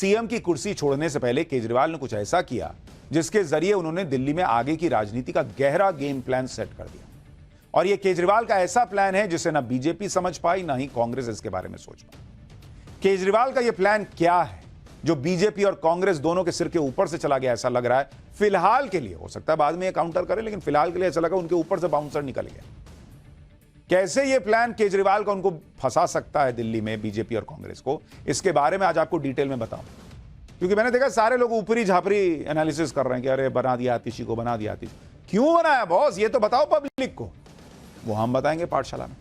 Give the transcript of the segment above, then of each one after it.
CM की कुर्सी छोड़ने से पहले केजरीवाल ने कुछ ऐसा किया जिसके जरिए उन्होंने दिल्ली में आगे की राजनीति का गहरा गेम प्लान सेट कर दिया। और यह केजरीवाल का ऐसा प्लान है जिसे ना बीजेपी समझ पाई, ना ही कांग्रेस इसके बारे में सोच पाई। केजरीवाल का यह प्लान क्या है जो बीजेपी और कांग्रेस दोनों के सिर के ऊपर से चला गया, ऐसा लग रहा है फिलहाल के लिए। हो सकता है बाद में ये काउंटर करे, लेकिन फिलहाल के लिए ऐसा लगा उनके ऊपर से बाउंसर निकल गया। कैसे यह प्लान केजरीवाल का उनको फंसा सकता है दिल्ली में बीजेपी और कांग्रेस को, इसके बारे में आज आपको डिटेल में बताऊं। क्योंकि मैंने देखा सारे लोग ऊपरी झापरी एनालिसिस कर रहे हैं कि अरे बना दिया आतिशी को, बना दिया आतिशी। क्यों बनाया बॉस, ये तो बताओ पब्लिक को। वो हम बताएंगे पाठशाला में।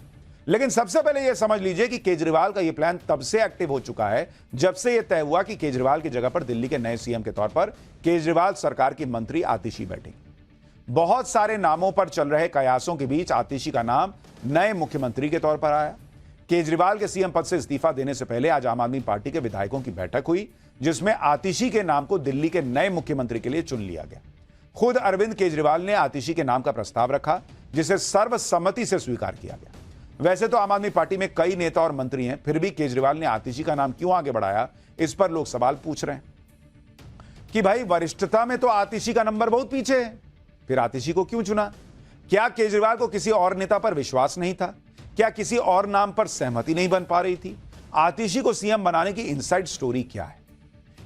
लेकिन सबसे पहले यह समझ लीजिए कि केजरीवाल का यह प्लान तब से एक्टिव हो चुका है जब से यह तय हुआ कि केजरीवाल की जगह पर दिल्ली के नए सीएम के तौर पर केजरीवाल सरकार की मंत्री आतिशी बैठेंगी। बहुत सारे नामों पर चल रहे कयासों के बीच आतिशी का नाम नए मुख्यमंत्री के तौर पर आया। केजरीवाल के सीएम पद से इस्तीफा देने से पहले आज आम आदमी पार्टी के विधायकों की बैठक हुई, जिसमें आतिशी के नाम को दिल्ली के नए मुख्यमंत्री के लिए चुन लिया गया। खुद अरविंद केजरीवाल ने आतिशी के नाम का प्रस्ताव रखा, जिसे सर्वसम्मति से स्वीकार किया गया। वैसे तो आम आदमी पार्टी में कई नेता और मंत्री हैं, फिर भी केजरीवाल ने आतिशी का नाम क्यों आगे बढ़ाया, इस पर लोग सवाल पूछ रहे हैं कि भाई वरिष्ठता में तो आतिशी का नंबर बहुत पीछे है, फिर आतिशी को क्यों चुना? क्या केजरीवाल को किसी और नेता पर विश्वास नहीं था? क्या किसी और नाम पर सहमति नहीं बन पा रही थी? आतिशी को सीएम बनाने की इनसाइड स्टोरी क्या है?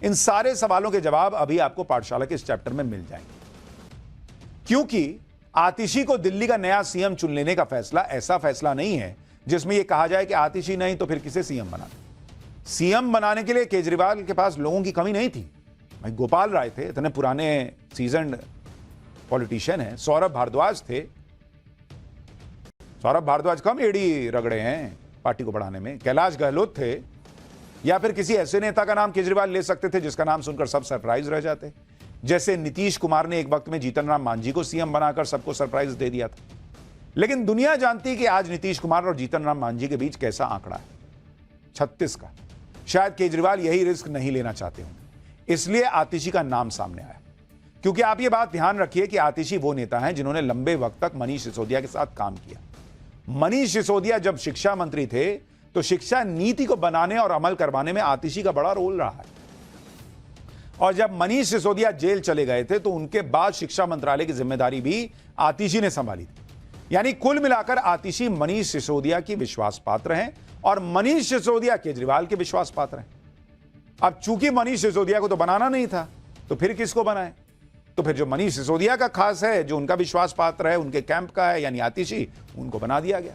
इन सारे सवालों के जवाब अभी आपको पाठशाला के इस चैप्टर में मिल जाएंगे। क्योंकि आतिशी को दिल्ली का नया सीएम चुन लेने का फैसला ऐसा फैसला नहीं है जिसमें यह कहा जाए कि आतिशी नहीं तो फिर किसे सीएम बना। सीएम बनाने के लिए केजरीवाल के पास लोगों की कमी नहीं थी। भाई गोपाल राय थे, इतने पुराने सीजन्ड पॉलिटिशियन हैं। सौरभ भारद्वाज थे। सौरभ भारद्वाज कम एड़ी रगड़े हैं पार्टी को बढ़ाने में। कैलाश गहलोत थे, या फिर किसी ऐसे नेता का नाम केजरीवाल ले सकते थे जिसका नाम सुनकर सब सरप्राइज रह जाते, जैसे नीतीश कुमार ने एक वक्त में जीतन राम मांझी को सीएम बनाकर सबको सरप्राइज दे दिया था। लेकिन दुनिया जानती है कि आज नीतीश कुमार और जीतन राम मांझी के बीच कैसा आंकड़ा है, 36 का। शायद केजरीवाल यही रिस्क नहीं लेना चाहते होंगे, इसलिए आतिशी का नाम सामने आया। क्योंकि आप ये बात ध्यान रखिए कि आतिशी वो नेता हैं जिन्होंने लंबे वक्त तक मनीष सिसोदिया के साथ काम किया। मनीष सिसोदिया जब शिक्षा मंत्री थे तो शिक्षा नीति को बनाने और अमल करवाने में आतिशी का बड़ा रोल रहा है। और जब मनीष सिसोदिया जेल चले गए थे तो उनके बाद शिक्षा मंत्रालय की जिम्मेदारी भी आतिशी ने संभाली थी। यानी कुल मिलाकर आतिशी मनीष सिसोदिया की विश्वास पात्र हैं और मनीष सिसोदिया केजरीवाल के विश्वास पात्र हैं। अब चूंकि मनीष सिसोदिया को तो बनाना नहीं था, तो फिर किसको बनाए? तो फिर जो मनीष सिसोदिया का खास है, जो उनका विश्वास पात्र है, उनके कैंप का है, यानी आतिशी, उनको बना दिया गया।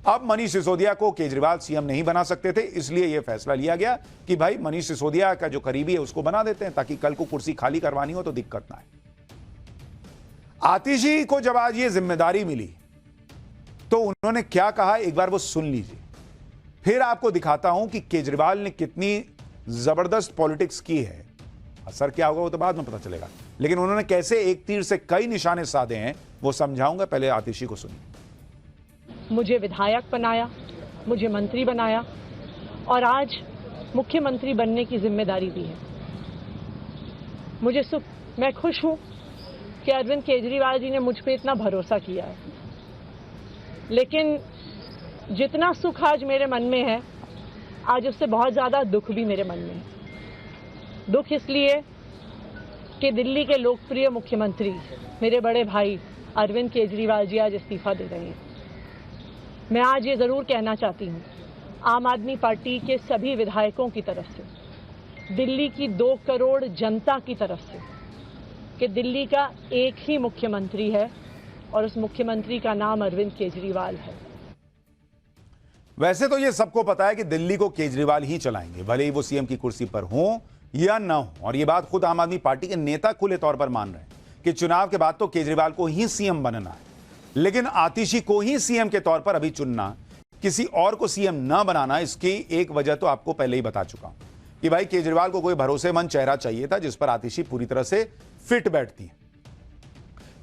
अब मनीष सिसोदिया को केजरीवाल सीएम नहीं बना सकते थे, इसलिए यह फैसला लिया गया कि भाई मनीष सिसोदिया का जो करीबी है उसको बना देते हैं, ताकि कल को कुर्सी खाली करवानी हो तो दिक्कत ना आए। आतिशी को जब आज ये जिम्मेदारी मिली तो उन्होंने क्या कहा, एक बार वो सुन लीजिए। फिर आपको दिखाता हूं कि केजरीवाल ने कितनी जबरदस्त पॉलिटिक्स की है। असर क्या होगा वो तो बाद में पता चलेगा, लेकिन उन्होंने कैसे एक तीर से कई निशाने साधे हैं वो समझाऊंगा। पहले आतिशी को सुनिए। मुझे विधायक बनाया, मुझे मंत्री बनाया और आज मुख्यमंत्री बनने की जिम्मेदारी दी है। मुझे मैं खुश हूं कि अरविंद केजरीवाल जी ने मुझ पे इतना भरोसा किया है। लेकिन जितना सुख आज मेरे मन में है, आज उससे बहुत ज़्यादा दुख भी मेरे मन में है। दुख इसलिए कि दिल्ली के लोकप्रिय मुख्यमंत्री मेरे बड़े भाई अरविंद केजरीवाल जी आज इस्तीफा दे रहे हैं। मैं आज ये ज़रूर कहना चाहती हूँ आम आदमी पार्टी के सभी विधायकों की तरफ से, दिल्ली की 2 करोड़ जनता की तरफ से, कि दिल्ली का एक ही मुख्यमंत्री है और उस मुख्यमंत्री का नाम अरविंद केजरीवाल है। वैसे तो ये सबको पता है कि दिल्ली को केजरीवाल ही चलाएंगे, भले ही वो सीएम की कुर्सी पर हों या ना हो। और ये बात खुद आम आदमी पार्टी के नेता खुले तौर पर मान रहे हैं कि चुनाव के बाद तो केजरीवाल को ही सीएम बनना है। लेकिन आतिशी को ही सीएम के तौर पर अभी चुनना, किसी और को सीएम ना बनाना, इसकी एक वजह तो आपको पहले ही बता चुका हूं कि भाई केजरीवाल को कोई भरोसेमंद चेहरा चाहिए था जिस पर आतिशी पूरी तरह से फिट बैठती है।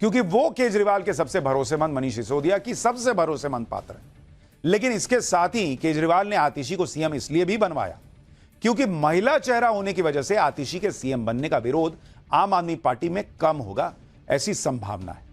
क्योंकि वो केजरीवाल के सबसे भरोसेमंद मनीष सिसोदिया की सबसे भरोसेमंद पात्र है। लेकिन इसके साथ ही केजरीवाल ने आतिशी को सीएम इसलिए भी बनवाया क्योंकि महिला चेहरा होने की वजह से आतिशी के सीएम बनने का विरोध आम आदमी पार्टी में कम होगा, ऐसी संभावना है।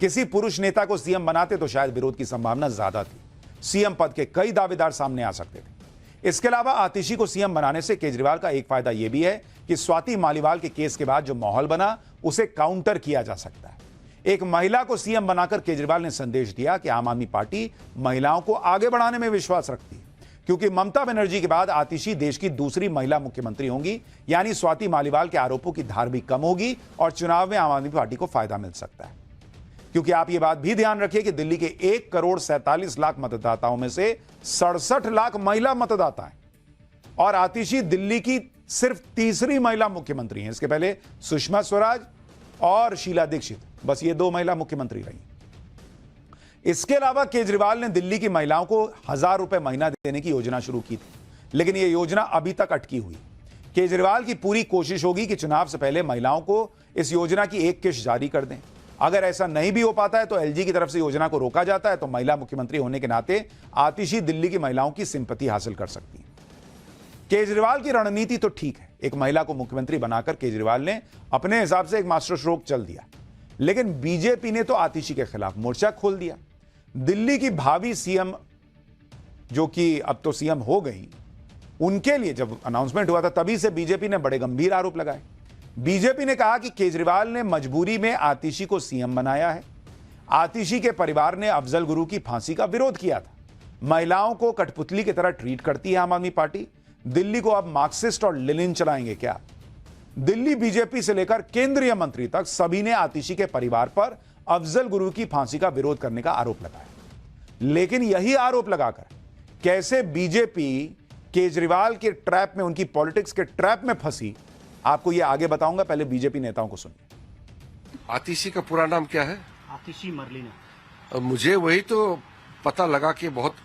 किसी पुरुष नेता को सीएम बनाते तो शायद विरोध की संभावना ज्यादा थी। सीएम पद के कई दावेदार सामने आ सकते थे। इसके अलावा आतिशी को सीएम बनाने से केजरीवाल का एक फायदा यह भी है कि स्वाति मालीवाल के केस के बाद जो माहौल बना उसे काउंटर किया जा सकता है। एक महिला को सीएम बनाकर केजरीवाल ने संदेश दिया कि आम आदमी पार्टी महिलाओं को आगे बढ़ाने में विश्वास रखती है, क्योंकि ममता बनर्जी के बाद आतिशी देश की दूसरी महिला मुख्यमंत्री होंगी, यानी स्वाति मालीवाल के आरोपों की धार भी कम होगी और चुनाव में आम आदमी पार्टी को फायदा मिल सकता है। क्योंकि आप ये बात भी ध्यान रखिए कि दिल्ली के 1,47,00,000 मतदाताओं में से 67 लाख महिला मतदाता हैं और आतिशी दिल्ली की सिर्फ तीसरी महिला मुख्यमंत्री हैं। इसके पहले सुषमा स्वराज और शीला दीक्षित, बस ये 2 महिला मुख्यमंत्री रही। इसके अलावा केजरीवाल ने दिल्ली की महिलाओं को 1,000 रुपए महीना देने की योजना शुरू की थी, लेकिन यह योजना अभी तक अटकी हुई। केजरीवाल की पूरी कोशिश होगी कि चुनाव से पहले महिलाओं को इस योजना की एक किश्त जारी कर दें। अगर ऐसा नहीं भी हो पाता है तो एलजी की तरफ से योजना को रोका जाता है तो महिला मुख्यमंत्री होने के नाते आतिशी दिल्ली की महिलाओं की सिंपैथी हासिल कर सकती है। केजरीवाल की रणनीति तो ठीक है, एक महिला को मुख्यमंत्री बनाकर केजरीवाल ने अपने हिसाब से एक मास्टर स्ट्रोक चल दिया, लेकिन बीजेपी ने तो आतिशी के खिलाफ मोर्चा खोल दिया। दिल्ली की भावी सीएम, जो कि अब तो सीएम हो गई, उनके लिए जब अनाउंसमेंट हुआ था तभी से बीजेपी ने बड़े गंभीर आरोप लगाए। बीजेपी ने कहा कि केजरीवाल ने मजबूरी में आतिशी को सीएम बनाया है। आतिशी के परिवार ने अफजल गुरु की फांसी का विरोध किया था। महिलाओं को कठपुतली की तरह ट्रीट करती है आम आदमी पार्टी। दिल्ली को अब मार्क्सिस्ट और लेनिन चलाएंगे क्या? दिल्ली बीजेपी से लेकर केंद्रीय मंत्री तक सभी ने आतिशी के परिवार पर अफजल गुरु की फांसी का विरोध करने का आरोप लगाया। लेकिन यही आरोप लगाकर कैसे बीजेपी केजरीवाल के ट्रैप में, उनकी पॉलिटिक्स के ट्रैप में फंसी, आपको यह आगे बताऊंगा। पहले बीजेपी नेताओं को सुनिए। आतिशी का पूरा नाम क्या है? आतिशी मरलेना। मुझे वही तो पता लगा कि बहुत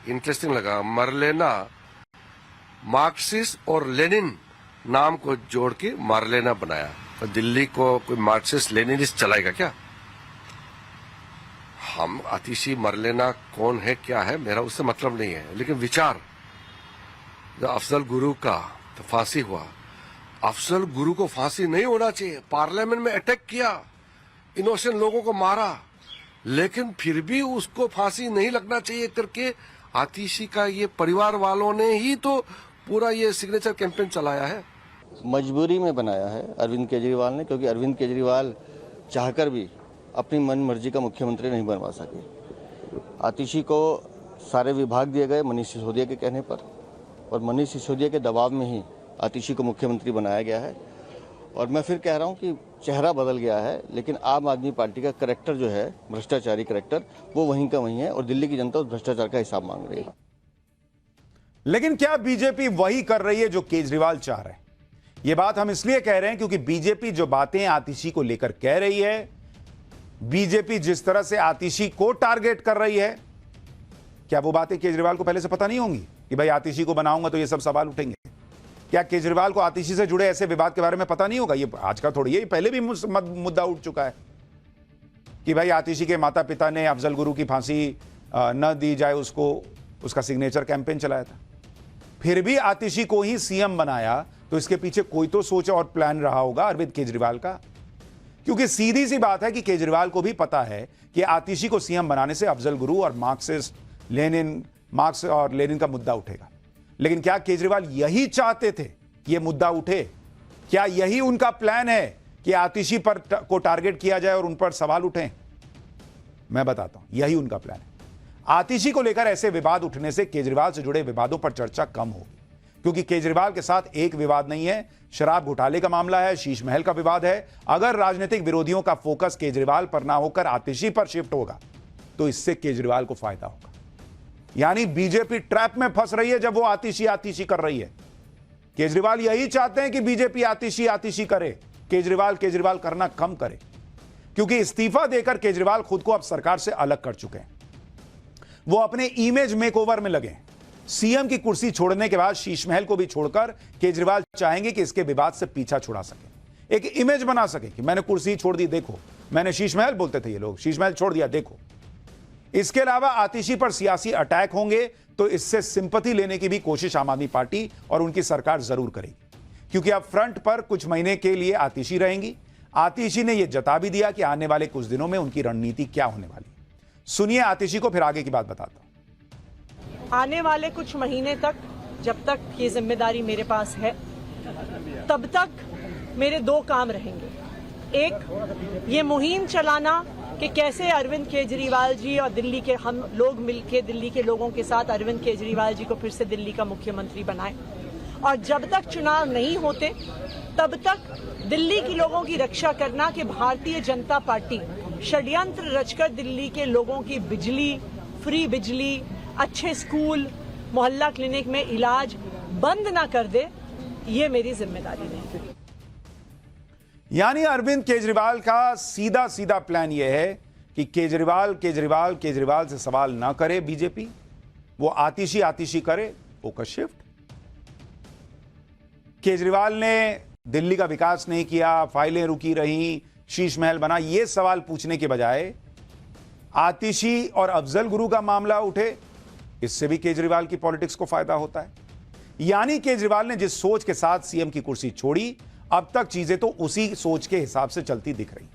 इंटरेस्टिंग लगा। मरलेना, मार्क्सिस्ट और लेनिन नाम को जोड़ के मारलेना बनाया। तो दिल्ली को कोई मार्क्सिस्ट लेनिनिस्ट चलाएगा क्या? हम आतिशी मरलेना कौन है क्या है मेरा उससे मतलब नहीं है, लेकिन विचार जो अफजल गुरु का तो फांसी हुआ, अफजल गुरु को फांसी नहीं होना चाहिए। पार्लियामेंट में अटैक किया, इनोसेंट लोगों को मारा, लेकिन फिर भी उसको फांसी नहीं लगना चाहिए करके आतिशी का ये परिवार वालों ने ही तो पूरा ये सिग्नेचर कैंपेन चलाया है। मजबूरी में बनाया है अरविंद केजरीवाल ने, क्योंकि अरविंद केजरीवाल चाहकर भी अपनी मन मर्जी का मुख्यमंत्री नहीं बनवा सके। आतिशी को सारे विभाग दिए गए मनीष सिसोदिया के कहने पर, और मनीष सिसोदिया के दबाव में ही आतिशी को मुख्यमंत्री बनाया गया है। और मैं फिर कह रहा हूं कि चेहरा बदल गया है, लेकिन आम आदमी पार्टी का करैक्टर जो है, भ्रष्टाचारी करैक्टर, वो वहीं का वहीं है और दिल्ली की जनता उस भ्रष्टाचार का हिसाब मांग रही है। लेकिन क्या बीजेपी वही कर रही है जो केजरीवाल चाह रहे हैं? यह बात हम इसलिए कह रहे हैं क्योंकि बीजेपी जो बातें आतिशी को लेकर कह रही है, बीजेपी जिस तरह से आतिशी को टारगेट कर रही है, क्या वो बातें केजरीवाल को पहले से पता नहीं होंगी कि भाई आतिशी को बनाऊंगा तो ये सब सवाल उठेंगे? क्या केजरीवाल को आतिशी से जुड़े ऐसे विवाद के बारे में पता नहीं होगा? ये आज का थोड़ी है, पहले भी मुद्दा उठ चुका है कि भाई आतिशी के माता पिता ने अफजल गुरु की फांसी न दी जाए उसको, उसका सिग्नेचर कैंपेन चलाया था। फिर भी आतिशी को ही सीएम बनाया, तो इसके पीछे कोई तो सोच और प्लान रहा होगा अरविंद केजरीवाल का। क्योंकि सीधी सी बात है कि केजरीवाल को भी पता है कि आतिशी को सीएम बनाने से अफजल गुरु और मार्क्स और लेनिन का मुद्दा उठेगा। लेकिन क्या केजरीवाल यही चाहते थे कि यह मुद्दा उठे? क्या यही उनका प्लान है कि आतिशी पर को टारगेट किया जाए और उन पर सवाल उठें? मैं बताता हूं, यही उनका प्लान है। आतिशी को लेकर ऐसे विवाद उठने से केजरीवाल से जुड़े विवादों पर चर्चा कम होगी, क्योंकि केजरीवाल के साथ एक विवाद नहीं है, शराब घोटाले का मामला है, शीश महल का विवाद है। अगर राजनीतिक विरोधियों का फोकस केजरीवाल पर ना होकर आतिशी पर शिफ्ट होगा तो इससे केजरीवाल को फायदा होगा। यानी बीजेपी ट्रैप में फंस रही है जब वो आतिशी कर रही है। केजरीवाल यही चाहते हैं कि बीजेपी आतिशी करे, केजरीवाल करना कम करे, क्योंकि इस्तीफा देकर केजरीवाल खुद को अब सरकार से अलग कर चुके हैं। वो अपने इमेज मेकओवर में लगे। सीएम की कुर्सी छोड़ने के बाद शीश महल को भी छोड़कर केजरीवाल चाहेंगे कि इसके विवाद से पीछा छुड़ा सके, एक इमेज बना सके कि मैंने कुर्सी छोड़ दी, देखो मैंने शीश महल, बोलते थे ये लोग, शीश महल छोड़ दिया, देखो। इसके अलावा आतिशी पर सियासी अटैक होंगे तो इससे सिंपैथी लेने की भी कोशिश आम आदमी पार्टी और उनकी सरकार जरूर करेगी, क्योंकि अब फ्रंट पर कुछ महीने के लिए आतिशी रहेंगी। आतिशी ने यह जता भी दिया कि आने वाले कुछ दिनों में उनकी रणनीति क्या होने वाली है। सुनिए आतिशी को, फिर आगे की बात बताता हूं। आने वाले कुछ महीने तक जब तक ये जिम्मेदारी मेरे पास है तब तक मेरे दो काम रहेंगे। एक, ये मुहिम चलाना कि कैसे अरविंद केजरीवाल जी और दिल्ली के हम लोग मिलकर दिल्ली के लोगों के साथ अरविंद केजरीवाल जी को फिर से दिल्ली का मुख्यमंत्री बनाएं। और जब तक चुनाव नहीं होते तब तक दिल्ली के लोगों की रक्षा करना कि भारतीय जनता पार्टी षड्यंत्र रचकर दिल्ली के लोगों की बिजली, फ्री बिजली, अच्छे स्कूल, मोहल्ला क्लिनिक में इलाज बंद ना कर दे, ये मेरी जिम्मेदारी नहीं। यानी अरविंद केजरीवाल का सीधा सीधा प्लान यह है कि केजरीवाल से सवाल ना करे बीजेपी, वो आतिशी करे फोकस शिफ्ट। केजरीवाल ने दिल्ली का विकास नहीं किया, फाइलें रुकी रहीं, शीश महल बना, ये सवाल पूछने के बजाय आतिशी और अफजल गुरु का मामला उठे, इससे भी केजरीवाल की पॉलिटिक्स को फायदा होता है। यानी केजरीवाल ने जिस सोच के साथ सीएम की कुर्सी छोड़ी, अब तक चीजें तो उसी सोच के हिसाब से चलती दिख रही।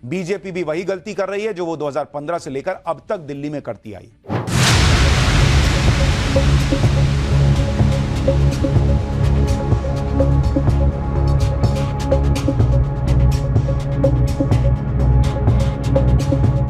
बीजेपी भी वही गलती कर रही है जो वो 2015 से लेकर अब तक दिल्ली में करती आई।